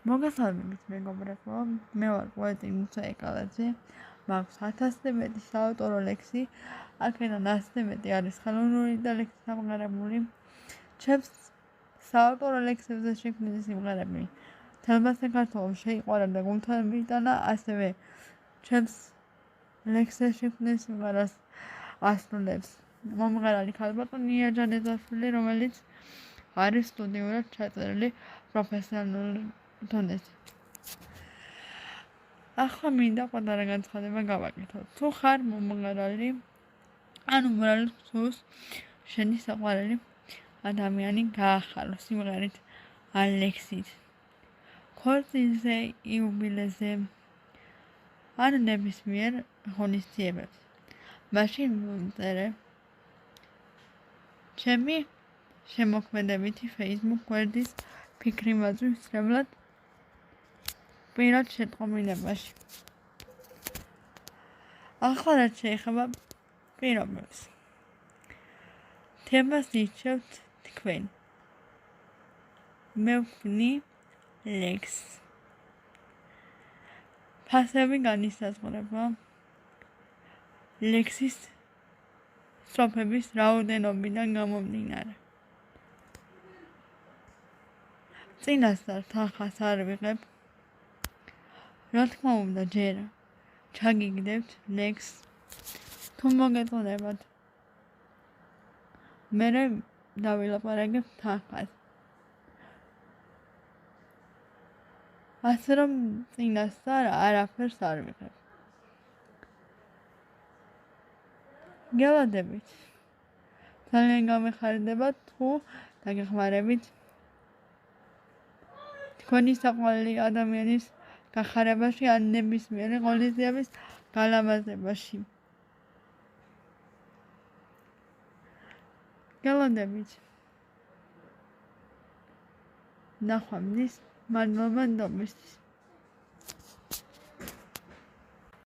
მოგესალმებით მეგობრებო, მე ვარ პოეტი მუსა ეკალაძე, მაქვს 1000-ზე მეტი საავტორო ლექსი, აქედან 100-ზე მეტი არის ხელოვნური და ლექსით ამღარებული. ჩემს საავტორო ლექსებზე შექმნილი სიმღერები მთელმა საქართველოს შეიყვარა და გულთან მიიტანა, ასევე ჩემს ლექსზე შექმნილ სიმღერას ასრულებს მომღერალი ქალბატონი იაჯანეზაშვილი, რომელიც არის სტუდიურად ჩაწერილი პროფესიონალური დონეზე. ახლა მინდა პატარა განცხადება გავაკეთო. თუ ხარ მომღერალი, ანუ მრავლს შენი საყვარელი ადამიანი გაახარო სიმღერით ან ლექსით. ქორწილზე, იუბილეზე ან ნებისმიერ ღონისძიებებზე. მაშინ მომწერე ჩემი შემოქმედებითი Facebook გვერდის ფიქრი მაძვისრებლად პირად შეტყობინებაში. ახლა რაც შეეხება პირობებს. თემას ირჩევთ თქვენ. მე ვქმნი ლექსს. ფასები განისაზღვრება ლექსის სტროფების რაოდენობიდან გამომდინარე. წინასწარ თანხას არ ვიღებ. რა თქმა უნდა, ჯერ ჩაგიგდებთ ლექსს, თუ მოგეწონებათ. მერე დავილაპარაკებთ თანხას. ასე რომ წინასწარ არაფერს არ ვიღებ. გელადებით. ძალიან გამეხარდება თუ დაგეხმარებით თქვენი საყვარელი ადამიანის გახარებაში ან ნებისმიერი ღონისძიების გალამაზებაში. გელადებით. ნახვამდის, მადლობა ნდობისთვის.